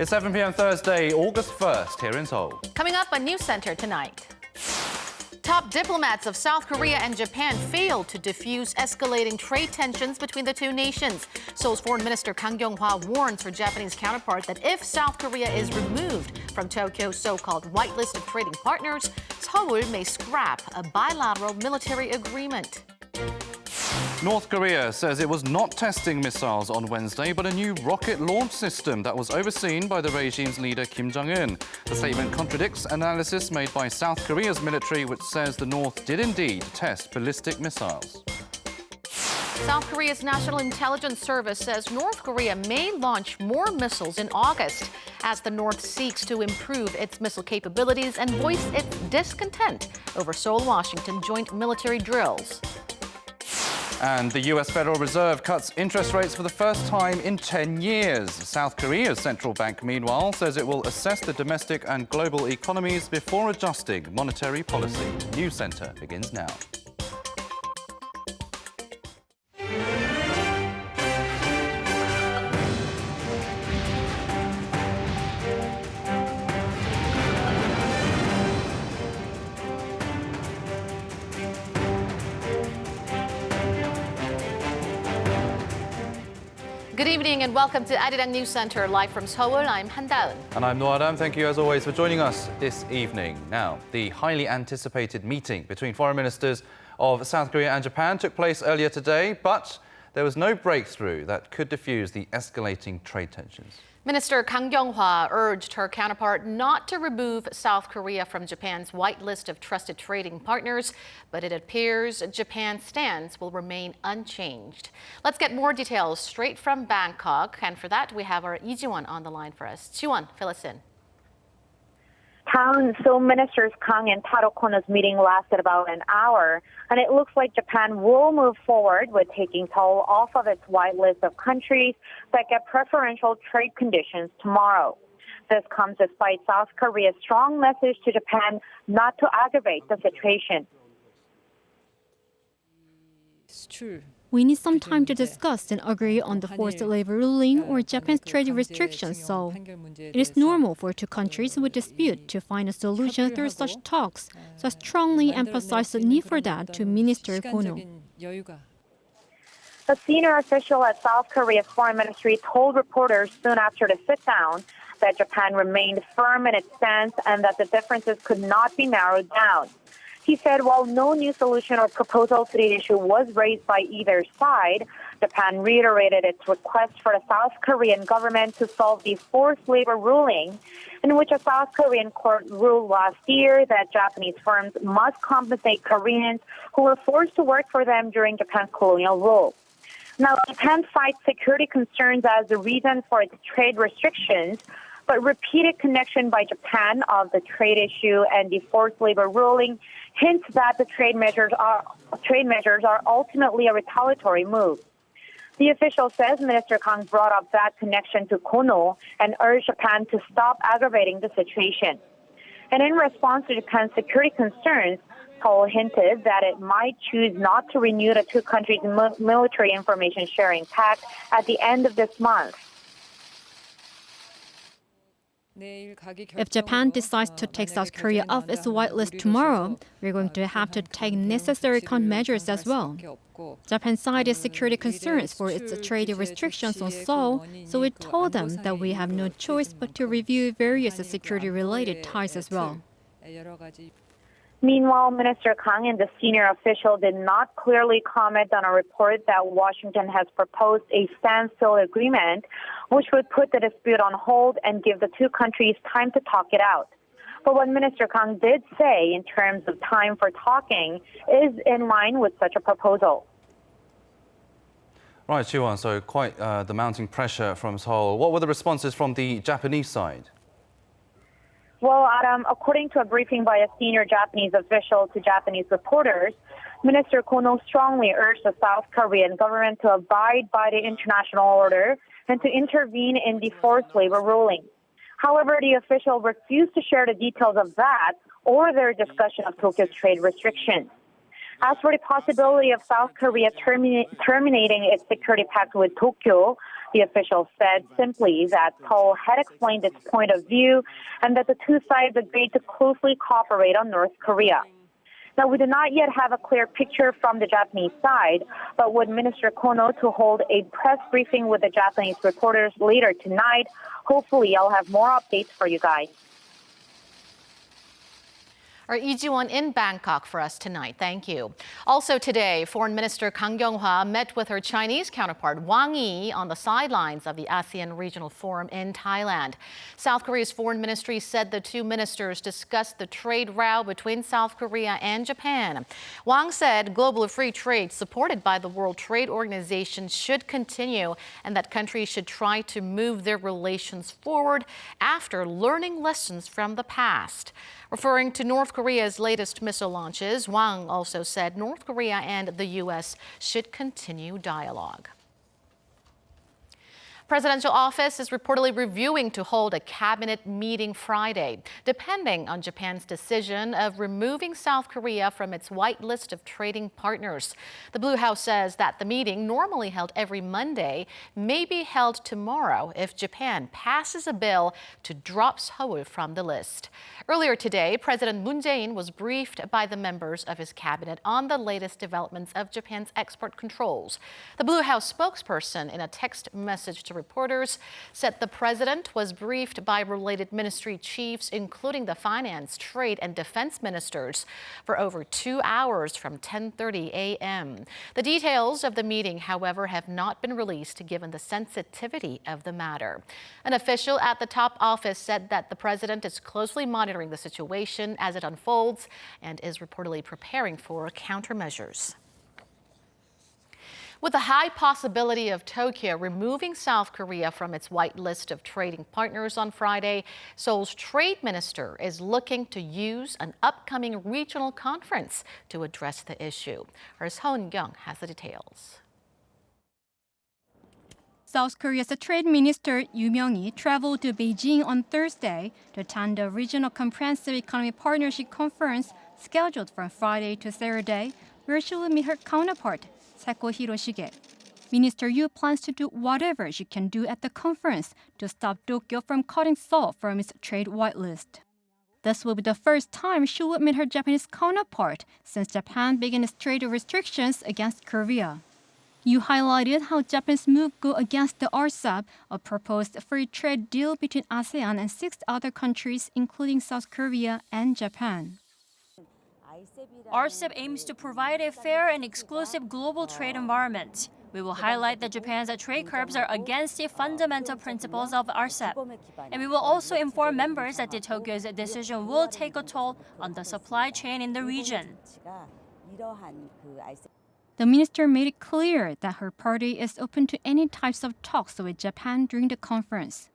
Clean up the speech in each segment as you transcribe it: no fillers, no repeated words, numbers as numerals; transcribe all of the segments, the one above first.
It's 7 p.m. Thursday, August 1st, here in Seoul. Coming up on NEWSCENTER tonight. Top diplomats of South Korea and Japan failed to diffuse escalating trade tensions between the two nations. Seoul's Foreign Minister Kang Kyung-hwa warns her Japanese counterpart that if South Korea is removed from Tokyo's so-called white list of trading partners, Seoul may scrap a bilateral military agreement. North Korea says it was not testing missiles on Wednesday, but a new rocket launch system that was overseen by the regime's leader Kim Jong-un. The statement contradicts analysis made by South Korea's military, which says the North did indeed test ballistic missiles. South Korea's National Intelligence Service says North Korea may launch more missiles in August as the North seeks to improve its missile capabilities and voice its discontent over Seoul-Washington joint military drills. And the U.S. Federal Reserve cuts interest rates for the first time in 10 years. South Korea's central bank, meanwhile, says it will assess the domestic and global economies before adjusting monetary policy. NEWSCENTER begins now. Good evening and welcome to Arirang NEWSCENTER, live from Seoul. I'm Han-daeun. And I'm Noah. Thank you, as always, for joining us this evening. Now, the highly anticipated meeting between foreign ministers of South Korea and Japan took place earlier today, but there was no breakthrough that could diffuse the escalating trade tensions. Minister Kang Kyung-hwa urged her counterpart not to remove South Korea from Japan's white list of trusted trading partners, but it appears Japan's stance will remain unchanged. Let's get more details straight from Bangkok, and for that we have our Lee Ji-won on the line for us. Ji-won, fill us in. Town Seoul Ministers Kang and Taro Kono's meeting lasted about an hour, and it looks like Japan will move forward with taking Seoul off of its white list of countries that get preferential trade conditions tomorrow. This comes despite South Korea's strong message to Japan not to aggravate the situation. It's true. We need some time to discuss and agree on the forced labor ruling or Japan's trade restrictions, so it is normal for two countries with dispute to find a solution through such talks, so I strongly emphasize the need for that to Minister Kono. A senior official at South Korea's foreign ministry told reporters soon after the sit-down that Japan remained firm in its stance and that the differences could not be narrowed down. He said while no new solution or proposal to the issue was raised by either side, Japan reiterated its request for the South Korean government to solve the forced labor ruling, in which a South Korean court ruled last year that Japanese firms must compensate Koreans who were forced to work for them during Japan's colonial rule. Now, Japan cites security concerns as the reason for its trade restrictions, but repeated connection by Japan of the trade issue and the forced labor ruling hints that the trade measures are ultimately a retaliatory move. The official says Minister Kang brought up that connection to Kono and urged Japan to stop aggravating the situation. And in response to Japan's security concerns, Seoul hinted that it might choose not to renew the two countries' military information sharing pact at the end of this month. If Japan decides to take South Korea off its white list tomorrow, we're going to have to take necessary countermeasures as well. Japan cited security concerns for its trade restrictions on Seoul, so we told them that we have no choice but to review various security-related ties as well. Meanwhile, Minister Kang and the senior official did not clearly comment on a report that Washington has proposed a standstill agreement, which would put the dispute on hold and give the two countries time to talk it out. But what Minister Kang did say in terms of time for talking is in line with such a proposal. Right, Ji-won, so quite the mounting pressure from Seoul. What were the responses from the Japanese side? Well, Adam, according to a briefing by a senior Japanese official to Japanese reporters, Minister Kono strongly urged the South Korean government to abide by the international order and to intervene in the forced labor ruling. However, the official refused to share the details of that or their discussion of Tokyo's trade restrictions. As for the possibility of South Korea terminating its security pact with Tokyo, The official said simply that Seoul had explained its point of view and that the two sides agreed to closely cooperate on North Korea. Now, we do not yet have a clear picture from the Japanese side, but with Minister Kono to hold a press briefing with the Japanese reporters later tonight, hopefully I'll have more updates for you guys. Our Lee Ji-won in Bangkok for us tonight. Thank you. Also today, Foreign Minister Kang Kyung-hwa met with her Chinese counterpart Wang Yi on the sidelines of the ASEAN Regional Forum in Thailand. South Korea's foreign ministry said the two ministers discussed the trade row between South Korea and Japan. Wang said global free trade supported by the World Trade Organization should continue and that countries should try to move their relations forward after learning lessons from the past. Referring to North Korea's latest missile launches, Wang also said North Korea and the U.S. should continue dialogue. Presidential office is reportedly reviewing to hold a cabinet meeting Friday, depending on Japan's decision of removing South Korea from its white list of trading partners. The Blue House says that the meeting, normally held every Monday, may be held tomorrow if Japan passes a bill to drop Seoul from the list. Earlier today, President Moon Jae-in was briefed by the members of his cabinet on the latest developments of Japan's export controls. The Blue House spokesperson, in a text message to reporters, said the president was briefed by related ministry chiefs, including the finance, trade, and defense ministers, for over 2 hours from 10:30 a.m. The details of the meeting, however, have not been released given the sensitivity of the matter. An official at the top office said that the president is closely monitoring the situation as it unfolds and is reportedly preparing for countermeasures. With the high possibility of Tokyo removing South Korea from its white list of trading partners on Friday, Seoul's trade minister is looking to use an upcoming regional conference to address the issue. Our Seo Eun-kyung has the details. South Korea's Trade Minister Yoo Myung-hee traveled to Beijing on Thursday to attend the Regional Comprehensive Economic Partnership Conference scheduled from Friday to Saturday, where she will meet her counterpart, Seko Hiroshige. Minister Yoo plans to do whatever she can do at the conference to stop Tokyo from cutting Seoul from its trade whitelist. This will be the first time she will meet her Japanese counterpart since Japan began its trade restrictions against Korea. Yoo highlighted how Japan's move go against the RCEP, a proposed free trade deal between ASEAN and 6 other countries, including South Korea and Japan. RCEP aims to provide a fair and exclusive global trade environment. We will highlight that Japan's trade curbs are against the fundamental principles of RCEP. And we will also inform members that the Tokyo's decision will take a toll on the supply chain in the region. The minister made it clear that her party is open to any types of talks with Japan during the conference.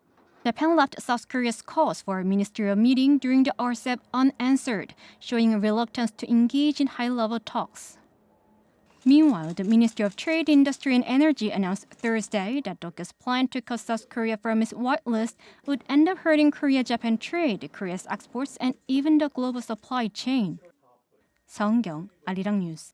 Japan left South Korea's calls for a ministerial meeting during the RCEP unanswered, showing a reluctance to engage in high-level talks. Meanwhile, the Ministry of Trade, Industry and Energy announced Thursday that Tokyo's plan to cut South Korea from its whitelist would end up hurting Korea-Japan trade, Korea's exports, and even the global supply chain. Seo Eun-kyung, Arirang News.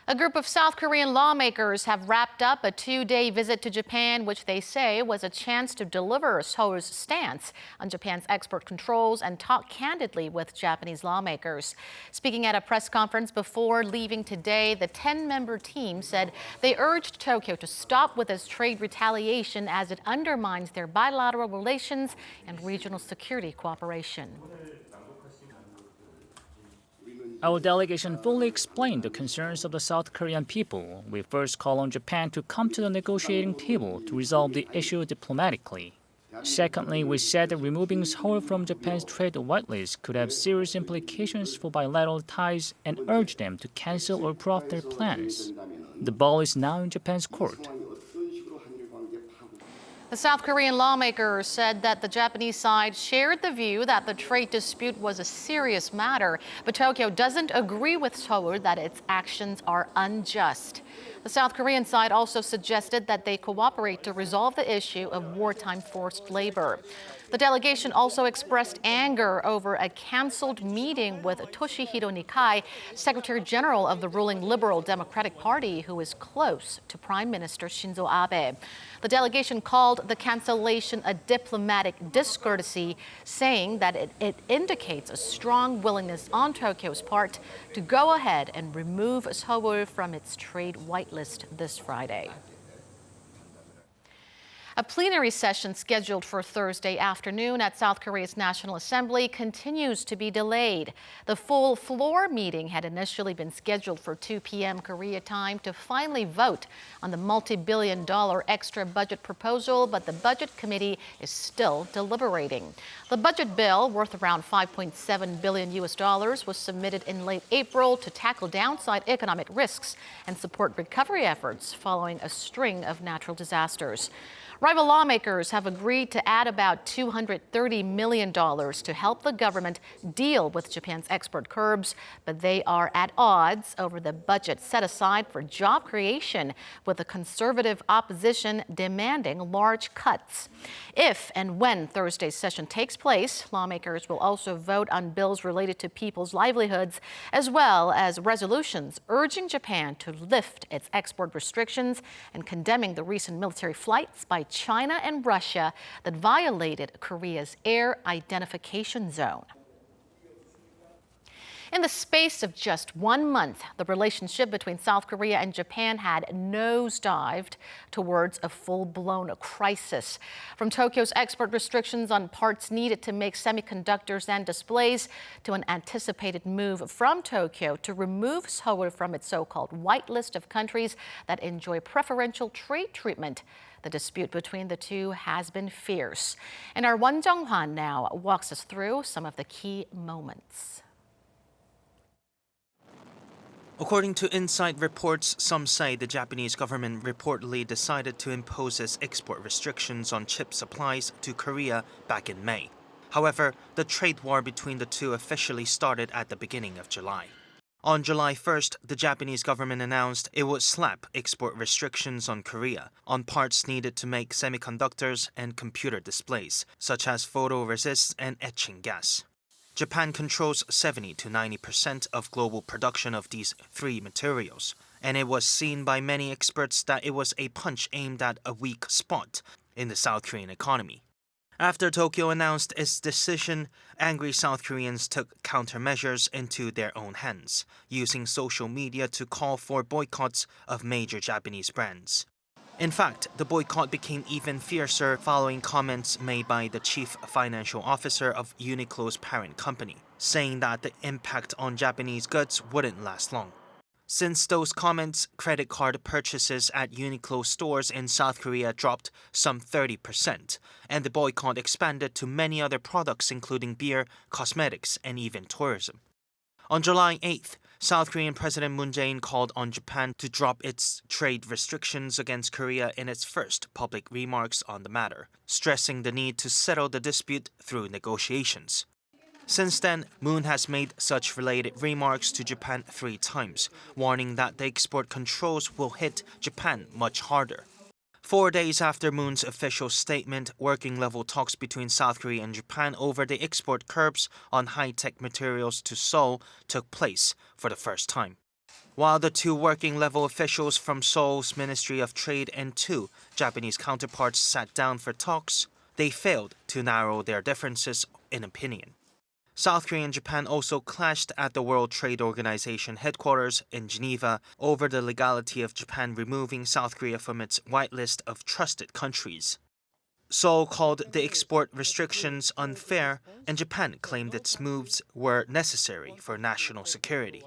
A group of South Korean lawmakers have wrapped up a 2-day visit to Japan, which they say was a chance to deliver Seoul's stance on Japan's export controls and talk candidly with Japanese lawmakers. Speaking at a press conference before leaving today, the 10-member team said they urged Tokyo to stop with its trade retaliation as it undermines their bilateral relations and regional security cooperation. Our delegation fully explained the concerns of the South Korean people. We first call on Japan to come to the negotiating table to resolve the issue diplomatically. Secondly, we said that removing Seoul from Japan's trade whitelist could have serious implications for bilateral ties and urged them to cancel or pull off their plans. The ball is now in Japan's court. The South Korean lawmakers said that the Japanese side shared the view that the trade dispute was a serious matter, but Tokyo doesn't agree with Seoul that its actions are unjust. The South Korean side also suggested that they cooperate to resolve the issue of wartime forced labor. The delegation also expressed anger over a canceled meeting with Toshihiro Nikai, Secretary General of the ruling Liberal Democratic Party, who is close to Prime Minister Shinzo Abe. The delegation called the cancellation a diplomatic discourtesy, saying that it indicates a strong willingness on Tokyo's part to go ahead and remove Seoul from its trade whitelist this Friday. A plenary session scheduled for Thursday afternoon at South Korea's National Assembly continues to be delayed. The full floor meeting had initially been scheduled for 2 p.m. Korea time to finally vote on the multi-billion-dollar extra budget proposal, but the Budget Committee is still deliberating. The budget bill, worth around $5.7 billion was submitted in late April to tackle downside economic risks and support recovery efforts following a string of natural disasters. Rival lawmakers have agreed to add about $230 million to help the government deal with Japan's export curbs, but they are at odds over the budget set aside for job creation, with the conservative opposition demanding large cuts. If and when Thursday's session takes place, lawmakers will also vote on bills related to people's livelihoods, as well as resolutions urging Japan to lift its export restrictions and condemning the recent military flights by China and Russia that violated Korea's air identification zone. In the space of just 1 month, the relationship between South Korea and Japan had nosedived towards a full-blown crisis. From Tokyo's export restrictions on parts needed to make semiconductors and displays to an anticipated move from Tokyo to remove Seoul from its so-called white list of countries that enjoy preferential trade treatment. The dispute between the two has been fierce. And our Won Jung-hwan now walks us through some of the key moments. According to inside reports, some say the Japanese government reportedly decided to impose its export restrictions on chip supplies to Korea back in May. However, the trade war between the two officially started at the beginning of July. On July 1st, the Japanese government announced it would slap export restrictions on Korea on parts needed to make semiconductors and computer displays, such as photoresists and etching gas. Japan controls 70 to 90% of global production of these three materials, and it was seen by many experts that it was a punch aimed at a weak spot in the South Korean economy. After Tokyo announced its decision, angry South Koreans took countermeasures into their own hands, using social media to call for boycotts of major Japanese brands. In fact, the boycott became even fiercer following comments made by the chief financial officer of Uniqlo's parent company, saying that the impact on Japanese goods wouldn't last long. Since those comments, credit card purchases at Uniqlo stores in South Korea dropped some 30%, and the boycott expanded to many other products including beer, cosmetics, and even tourism. On July 8th, South Korean President Moon Jae-in called on Japan to drop its trade restrictions against Korea in its first public remarks on the matter, stressing the need to settle the dispute through negotiations. Since then, Moon has made such related remarks to Japan 3 times, warning that the export controls will hit Japan much harder. 4 days after Moon's official statement, working-level talks between South Korea and Japan over the export curbs on high-tech materials to Seoul took place for the first time. While the two working-level officials from Seoul's Ministry of Trade and 2 Japanese counterparts sat down for talks, they failed to narrow their differences in opinion. South Korea and Japan also clashed at the World Trade Organization headquarters in Geneva over the legality of Japan removing South Korea from its whitelist of trusted countries. Seoul called the export restrictions unfair, and Japan claimed its moves were necessary for national security.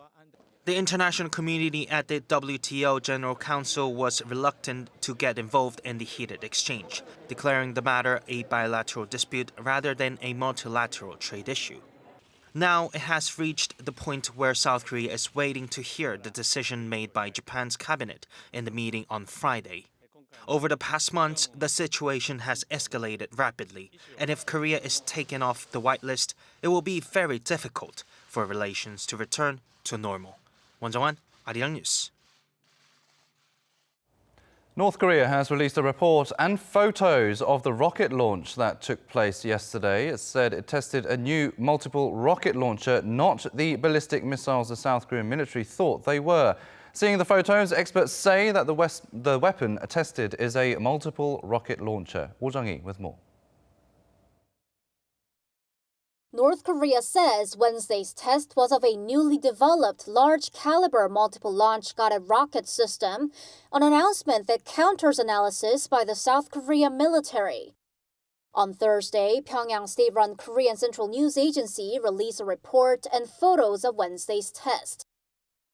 The international community at the WTO General Council was reluctant to get involved in the heated exchange, declaring the matter a bilateral dispute rather than a multilateral trade issue. Now it has reached the point where South Korea is waiting to hear the decision made by Japan's cabinet in the meeting on Friday. Over the past months, the situation has escalated rapidly, and if Korea is taken off the whitelist, it will be very difficult for relations to return to normal. Won Jung-hwan, Arirang News. North Korea has released a report and photos of the rocket launch that took place yesterday. It said it tested a new multiple rocket launcher, not the ballistic missiles the South Korean military thought they were. Seeing the photos, experts say that the weapon tested is a multiple rocket launcher. Oh Jung-hee with more. North Korea says Wednesday's test was of a newly developed large-caliber multiple-launch guided rocket system, an announcement that counters analysis by the South Korean military. On Thursday, Pyongyang state-run Korean Central News Agency released a report and photos of Wednesday's test.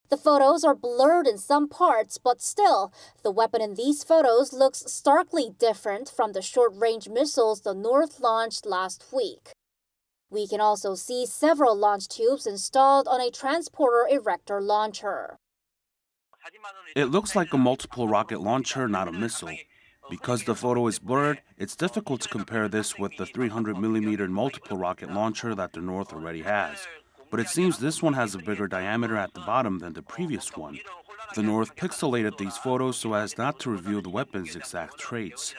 The photos are blurred in some parts, but still, the weapon in these photos looks starkly different from the short-range missiles the North launched last week. We can also see several launch tubes installed on a transporter erector launcher. It looks like a multiple rocket launcher, not a missile. Because the photo is blurred, it's difficult to compare this with the 300mm multiple rocket launcher that the North already has. But it seems this one has a bigger diameter at the bottom than the previous one. The North pixelated these photos so as not to reveal the weapon's exact traits.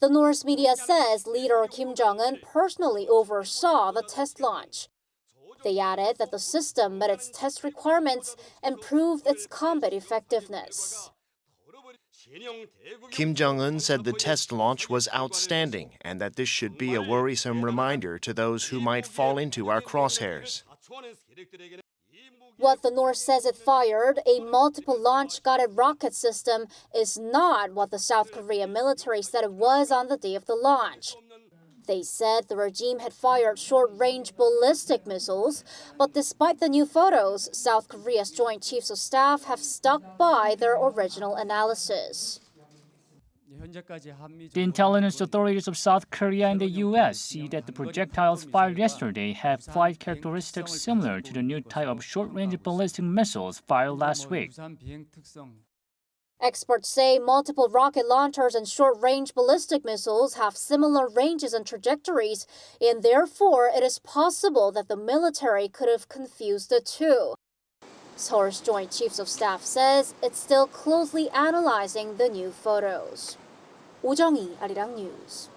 The North media says leader Kim Jong-un personally oversaw the test launch. They added that the system met its test requirements and proved its combat effectiveness. Kim Jong-un said the test launch was outstanding and that this should be a worrisome reminder to those who might fall into our crosshairs. What the North says it fired, a multiple launch guided rocket system, is not what the South Korean military said it was on the day of the launch. They said the regime had fired short-range ballistic missiles, but despite the new photos, South Korea's Joint Chiefs of Staff have stuck by their original analysis. The intelligence authorities of South Korea and the U.S. see that the projectiles fired yesterday have flight characteristics similar to the new type of short-range ballistic missiles fired last week. Experts say multiple rocket launchers and short-range ballistic missiles have similar ranges and trajectories, and therefore it is possible that the military could have confused the two. Seoul's Joint Chiefs of Staff says it's still closely analyzing the new photos. Oh Jung-hee, Arirang News.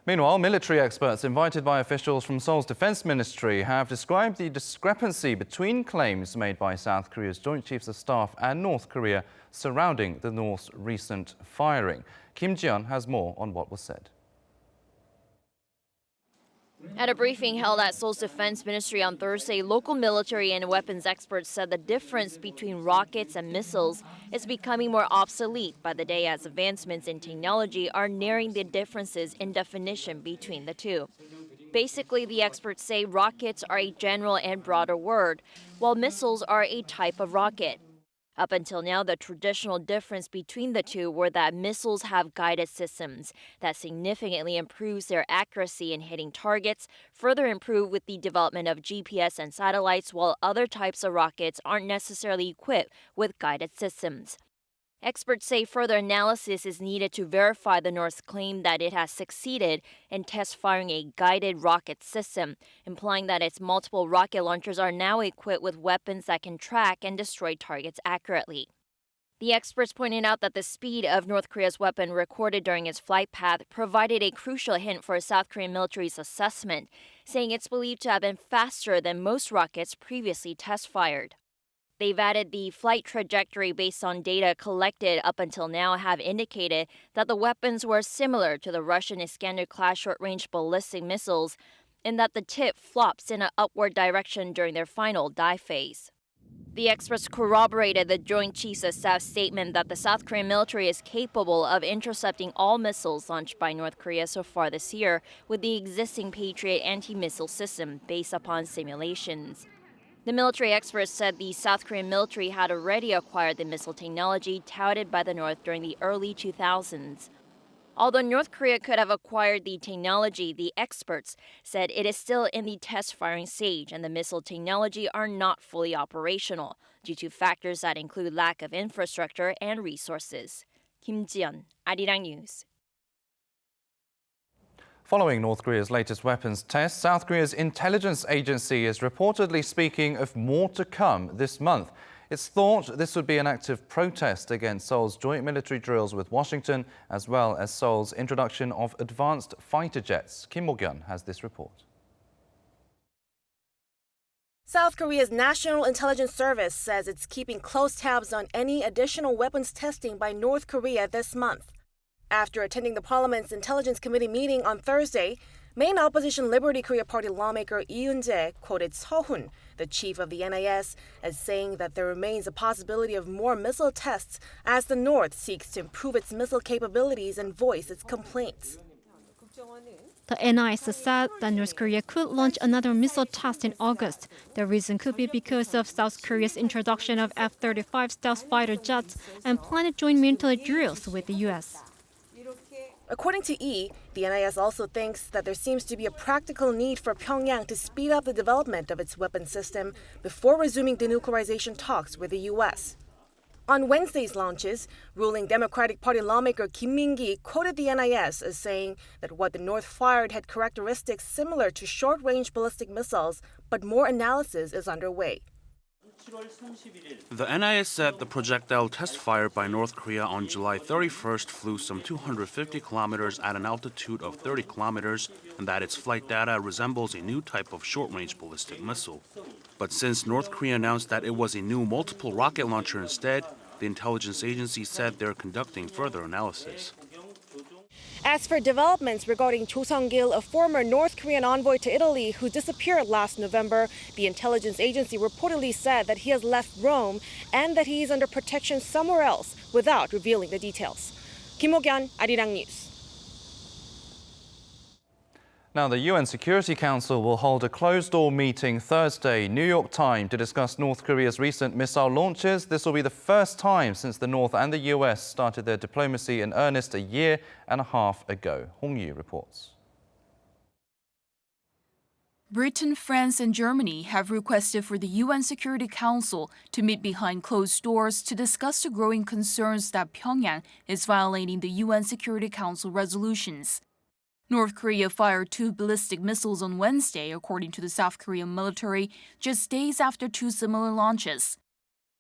Meanwhile, military experts invited by officials from Seoul's Defense Ministry have described the discrepancy between claims made by South Korea's Joint Chiefs of Staff and North Korea surrounding the North's recent firing. Kim Ji-yeon has more on what was said. At a briefing held at Seoul's Defense Ministry on Thursday, local military and weapons experts said the difference between rockets and missiles is becoming more obsolete by the day as advancements in technology are narrowing the differences in definition between the two. Basically, the experts say rockets are a general and broader word, while missiles are a type of rocket. Up until now, the traditional difference between the two were that missiles have guided systems that significantly improves their accuracy in hitting targets, further improved with the development of GPS and satellites, while other types of rockets aren't necessarily equipped with guided systems. Experts say further analysis is needed to verify the North's claim that it has succeeded in test firing a guided rocket system, implying that its multiple rocket launchers are now equipped with weapons that can track and destroy targets accurately. The experts pointed out that the speed of North Korea's weapon recorded during its flight path provided a crucial hint for South Korean military's assessment, saying it's believed to have been faster than most rockets previously test-fired. They've added the flight trajectory based on data collected up until now have indicated that the weapons were similar to the Russian Iskander-class short-range ballistic missiles, and that the tip flops in an upward direction during their final dive phase. The experts corroborated the Joint Chiefs of Staff statement that the South Korean military is capable of intercepting all missiles launched by North Korea so far this year with the existing Patriot anti-missile system based upon simulations. The military experts said the South Korean military had already acquired the missile technology touted by the North during the early 2000s. Although North Korea could have acquired the technology, the experts said it is still in the test firing stage and the missile technology are not fully operational due to factors that include lack of infrastructure and resources. Kim Ji-yeon, Arirang News. Following North Korea's latest weapons test, South Korea's intelligence agency is reportedly speaking of more to come this month. It's thought this would be an active protest against Seoul's joint military drills with Washington, as well as Seoul's introduction of advanced fighter jets. Kim Mo-kyun has this report. South Korea's National Intelligence Service says it's keeping close tabs on any additional weapons testing by North Korea this month. After attending the Parliament's Intelligence Committee meeting on Thursday, main opposition Liberty Korea Party lawmaker Lee Eun-jae quoted Seo-hun, the chief of the NIS, as saying that there remains a possibility of more missile tests as the North seeks to improve its missile capabilities and voice its complaints. The NIS said that North Korea could launch another missile test in August. The reason could be because of South Korea's introduction of F-35 stealth fighter jets and planned joint military drills with the U.S. According to Yi, the NIS also thinks that there seems to be a practical need for Pyongyang to speed up the development of its weapon system before resuming denuclearization talks with the U.S. On Wednesday's launches, ruling Democratic Party lawmaker Kim Min-gi quoted the NIS as saying that what the North fired had characteristics similar to short-range ballistic missiles, but more analysis is underway. The NIS said the projectile test fired by North Korea on July 31st flew some 250 kilometers at an altitude of 30 kilometers and that its flight data resembles a new type of short-range ballistic missile. But since North Korea announced that it was a new multiple rocket launcher instead, the intelligence agency said they're conducting further analysis. As for developments regarding Cho Sung-gil, a former North Korean envoy to Italy who disappeared last November, the intelligence agency reportedly said that he has left Rome and that he is under protection somewhere else without revealing the details. Kim Mo-kyun, Arirang News. Now, the UN Security Council will hold a closed-door meeting Thursday, New York time, to discuss North Korea's recent missile launches. This will be the first time since the North and the US started their diplomacy in earnest a year and a half ago. Hong Yu reports. Britain, France and Germany have requested for the UN Security Council to meet behind closed doors to discuss the growing concerns that Pyongyang is violating the UN Security Council resolutions. North Korea fired 2 ballistic missiles on Wednesday, according to the South Korean military, just days after 2 similar launches.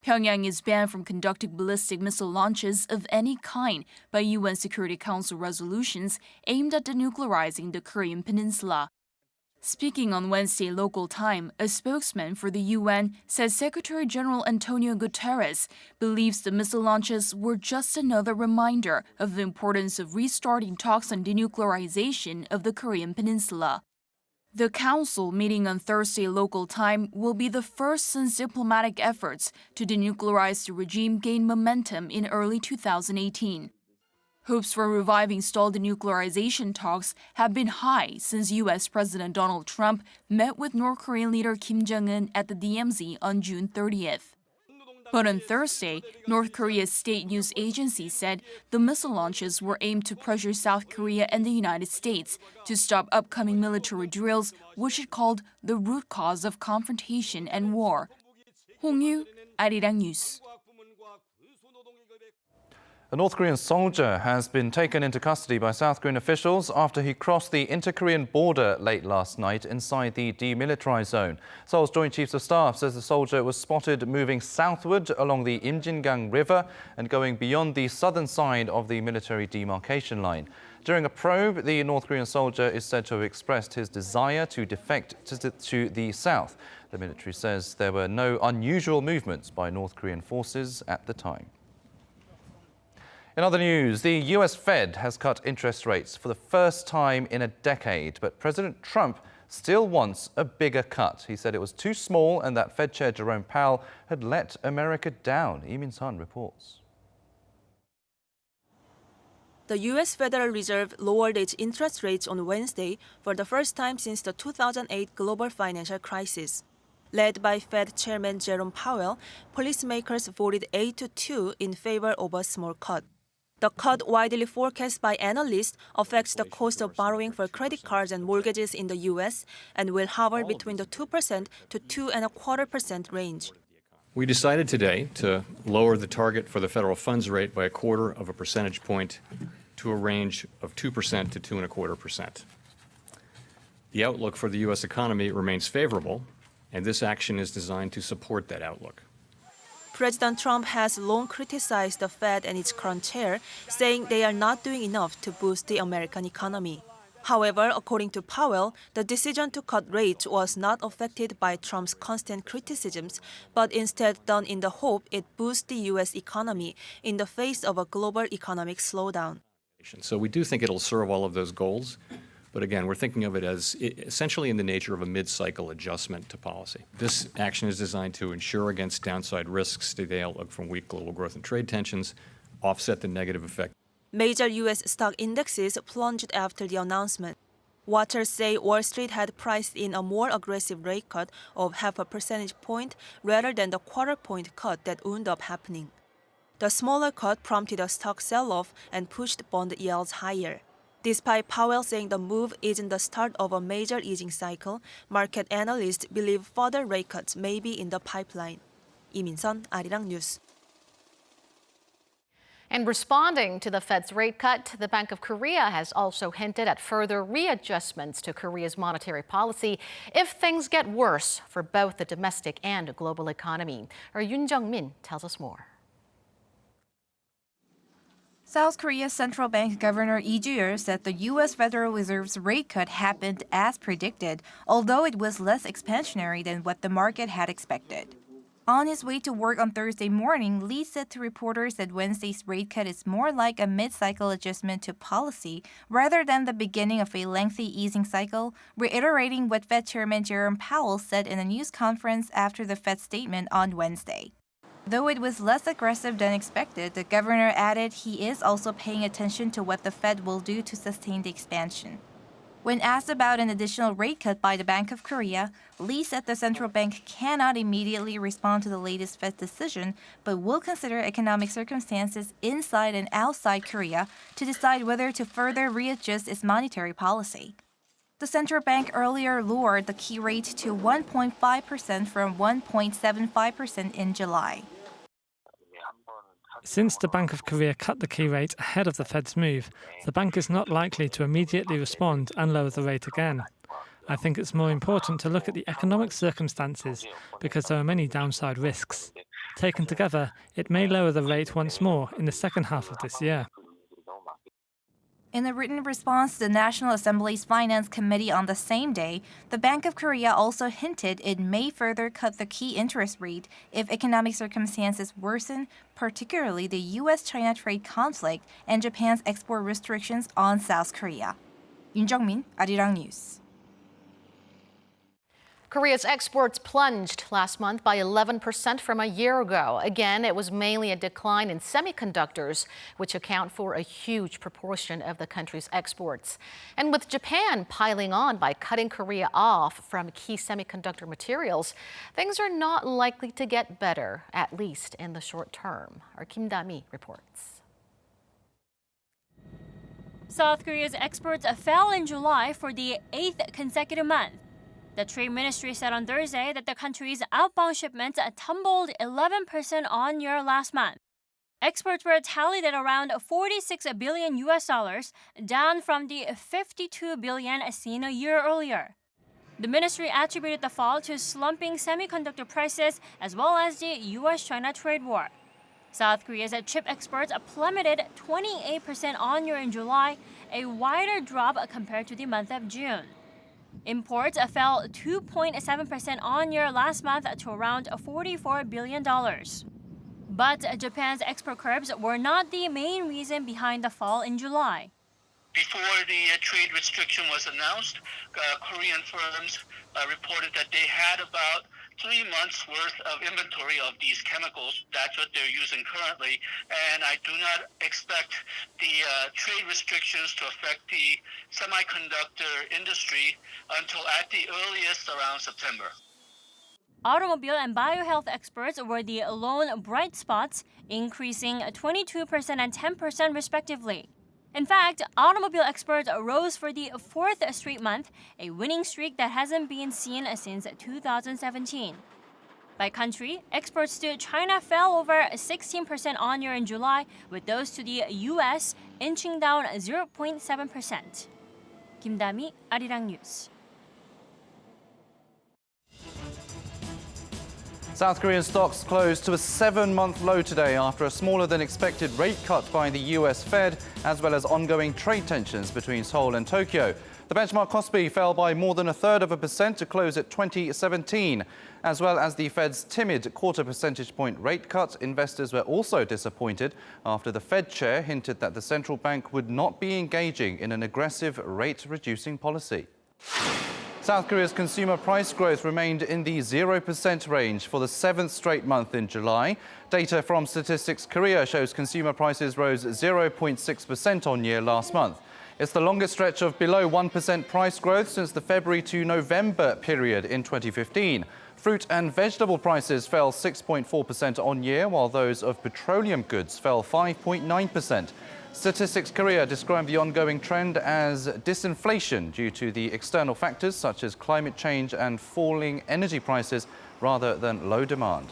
Pyongyang is banned from conducting ballistic missile launches of any kind by UN Security Council resolutions aimed at denuclearizing the Korean peninsula. Speaking on Wednesday local time, a spokesman for the UN says Secretary General Antonio Guterres believes the missile launches were just another reminder of the importance of restarting talks on denuclearization of the Korean peninsula. The Council, meeting on Thursday local time, will be the first since diplomatic efforts to denuclearize the regime gained momentum in early 2018. Hopes for reviving stalled denuclearization talks have been high since U.S. President Donald Trump met with North Korean leader Kim Jong-un at the DMZ on June 30th. But on Thursday, North Korea's state news agency said the missile launches were aimed to pressure South Korea and the United States to stop upcoming military drills, which it called the root cause of confrontation and war. Hong Yu, Arirang News. A North Korean soldier has been taken into custody by South Korean officials after he crossed the inter-Korean border late last night inside the demilitarized zone. Seoul's Joint Chiefs of Staff says the soldier was spotted moving southward along the Imjingang River and going beyond the southern side of the Military Demarcation Line. During a probe, the North Korean soldier is said to have expressed his desire to defect to the south. The military says there were no unusual movements by North Korean forces at the time. In other news, the US Fed has cut interest rates for the first time in a decade, but President Trump still wants a bigger cut. He said it was too small and that Fed Chair Jerome Powell had let America down. Lee Min-sun reports. The U.S. Federal Reserve lowered its interest rates on Wednesday for the first time since the 2008 global financial crisis. Led by Fed Chairman Jerome Powell, policymakers voted 8-2 in favor of a small cut. The cut, widely forecast by analysts, affects the cost of borrowing for credit cards and mortgages in the U.S. and will hover between the 2% to 2.25% range. We decided today to lower the target for the federal funds rate by 0.25 percentage point to a range of 2% to 2.25%. The outlook for the U.S. economy remains favorable, and this action is designed to support that outlook. President Trump has long criticized the Fed and its current chair, saying they are not doing enough to boost the American economy. However, according to Powell, the decision to cut rates was not affected by Trump's constant criticisms, but instead done in the hope it boosts the U.S. economy in the face of a global economic slowdown. So we do think it'll serve all of those goals. But again, we're thinking of it as essentially in the nature of a mid-cycle adjustment to policy. This action is designed to ensure against downside risks to the outlook from weak global growth and trade tensions, offset the negative effect. Major U.S. stock indexes plunged after the announcement. Watchers say Wall Street had priced in a more aggressive rate cut of 0.5 percentage point rather than the quarter-point cut that wound up happening. The smaller cut prompted a stock sell-off and pushed bond yields higher. Despite Powell saying the move isn't the start of a major easing cycle, market analysts believe further rate cuts may be in the pipeline. 이민선, 아리랑 뉴스. And responding to the Fed's rate cut, the Bank of Korea has also hinted at further readjustments to Korea's monetary policy if things get worse for both the domestic and global economy. Our Yoon Jung-min tells us more. South Korea's central bank governor Lee Ju-yeol said the U.S. Federal Reserve's rate cut happened as predicted, although it was less expansionary than what the market had expected. On his way to work on Thursday morning, Lee said to reporters that Wednesday's rate cut is more like a mid-cycle adjustment to policy rather than the beginning of a lengthy easing cycle, reiterating what Fed Chairman Jerome Powell said in a news conference after the Fed statement on Wednesday. Though it was less aggressive than expected, the governor added he is also paying attention to what the Fed will do to sustain the expansion. When asked about an additional rate cut by the Bank of Korea, Lee said the central bank cannot immediately respond to the latest Fed decision, but will consider economic circumstances inside and outside Korea to decide whether to further readjust its monetary policy. The central bank earlier lowered the key rate to 1.5% from 1.75% in July. Since the Bank of Korea cut the key rate ahead of the Fed's move, the bank is not likely to immediately respond and lower the rate again. I think it's more important to look at the economic circumstances because there are many downside risks. Taken together, it may lower the rate once more in the second half of this year. In a written response to the National Assembly's Finance Committee on the same day, the Bank of Korea also hinted it may further cut the key interest rate if economic circumstances worsen, particularly the U.S.-China trade conflict and Japan's export restrictions on South Korea. Yoon Jung-min, Arirang News. Korea's exports plunged last month by 11% from a year ago. Again, it was mainly a decline in semiconductors, which account for a huge proportion of the country's exports. And with Japan piling on by cutting Korea off from key semiconductor materials, things are not likely to get better, at least in the short term. Our Kim Da-mi reports. South Korea's exports fell in July for the 8th consecutive month. The Trade Ministry said on Thursday that the country's outbound shipments tumbled 11% on year last month. Exports were tallied at around $46 billion, down from the $52 billion seen a year earlier. The ministry attributed the fall to slumping semiconductor prices as well as the U.S.-China trade war. South Korea's chip exports plummeted 28% on year in July, a wider drop compared to the month of June. Imports fell 2.7% on year last month to around $44 billion. But Japan's export curbs were not the main reason behind the fall in July. Before the trade restriction was announced, Korean firms reported that they had about 3 months worth of inventory of these chemicals. That's what they're using currently. And I do not expect the trade restrictions to affect the semiconductor industry until at the earliest around September. Automobile and biohealth exports were the lone bright spots, increasing 22% and 10% respectively. In fact, automobile exports rose for the 4th straight month, a winning streak that hasn't been seen since 2017. By country, exports to China fell over 16% on year in July, with those to the U.S. inching down 0.7%. Kim Da-mi, Arirang News. South Korean stocks closed to a 7-month low today after a smaller than expected rate cut by the US Fed, as well as ongoing trade tensions between Seoul and Tokyo. The benchmark Kospi fell by more than 1/3% to close at 2017. As well as the Fed's timid quarter percentage point rate cut, investors were also disappointed after the Fed chair hinted that the central bank would not be engaging in an aggressive rate-reducing policy. South Korea's consumer price growth remained in the 0% range for the 7th straight month in July. Data from Statistics Korea shows consumer prices rose 0.6% on year last month. It's the longest stretch of below 1% price growth since the February to November period in 2015. Fruit and vegetable prices fell 6.4% on year, while those of petroleum goods fell 5.9%. Statistics Korea described the ongoing trend as disinflation due to the external factors such as climate change and falling energy prices rather than low demand.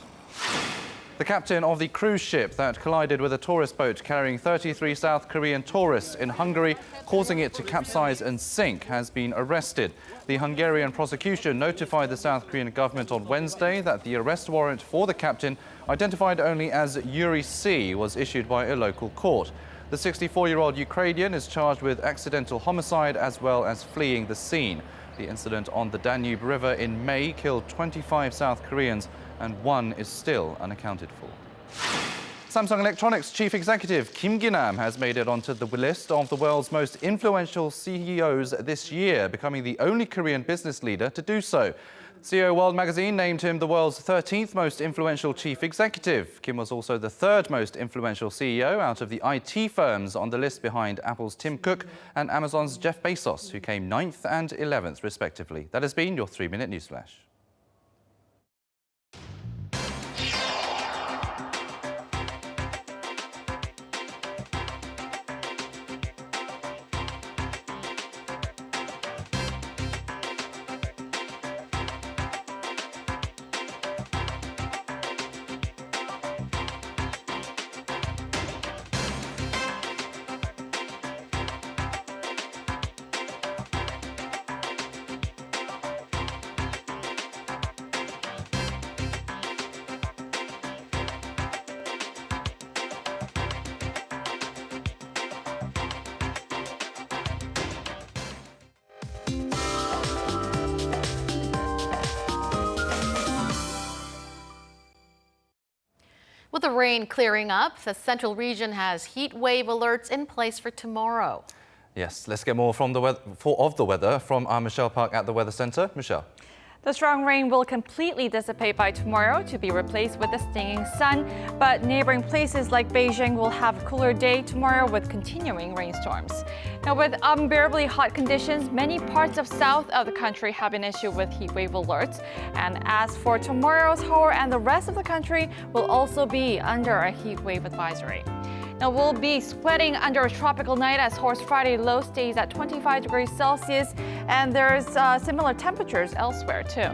The captain of the cruise ship that collided with a tourist boat carrying 33 South Korean tourists in Hungary, causing it to capsize and sink, has been arrested. The Hungarian prosecution notified the South Korean government on Wednesday that the arrest warrant for the captain, identified only as Yuri C., was issued by a local court. The 64-year-old Ukrainian is charged with accidental homicide as well as fleeing the scene. The incident on the Danube River in May killed 25 South Koreans, and one is still unaccounted for. Samsung Electronics chief executive Kim Gi-nam has made it onto the list of the world's most influential CEOs this year, becoming the only Korean business leader to do so. CEO World magazine named him the world's 13th most influential chief executive. Kim was also the 3rd most influential CEO out of the IT firms on the list, behind Apple's Tim Cook and Amazon's Jeff Bezos, who came 9th and 11th respectively. That has been your 3-minute newsflash. With the rain clearing up, the central region has heat wave alerts in place for tomorrow. Yes, let's get more from the weather from our Michelle Park at the Weather Center. Michelle. The strong rain will completely dissipate by tomorrow to be replaced with the stinging sun, but neighboring places like Beijing will have a cooler day tomorrow with continuing rainstorms. Now, with unbearably hot conditions, many parts of south of the country have been issued with heat wave alerts. And as for tomorrow, Seoul and the rest of the country will also be under a heat wave advisory. Now, we'll be sweating under a tropical night as Seoul's Friday low stays at 25 degrees Celsius, and there's similar temperatures elsewhere too.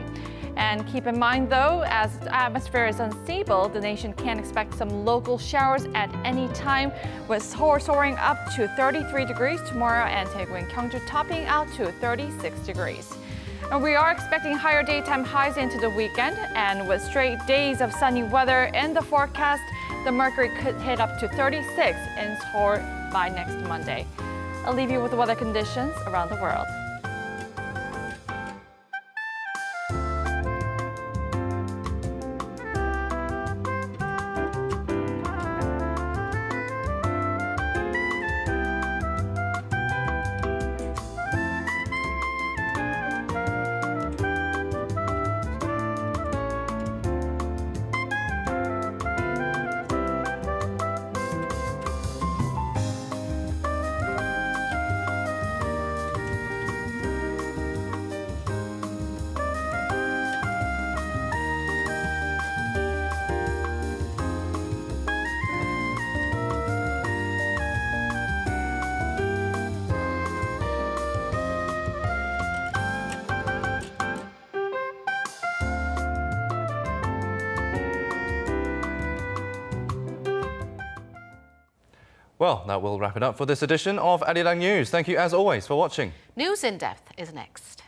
And keep in mind, though, as the atmosphere is unstable, the nation can expect some local showers at any time, with Seoul soaring up to 33 degrees tomorrow and Daegu and Gyeongju topping out to 36 degrees. And we are expecting higher daytime highs into the weekend, and with straight days of sunny weather in the forecast, the mercury could hit up to 36 in Seoul by next Monday. I'll leave you with the weather conditions around the world. Well, that will wrap it up for this edition of Arirang News. Thank you, as always, for watching. News in Depth is next.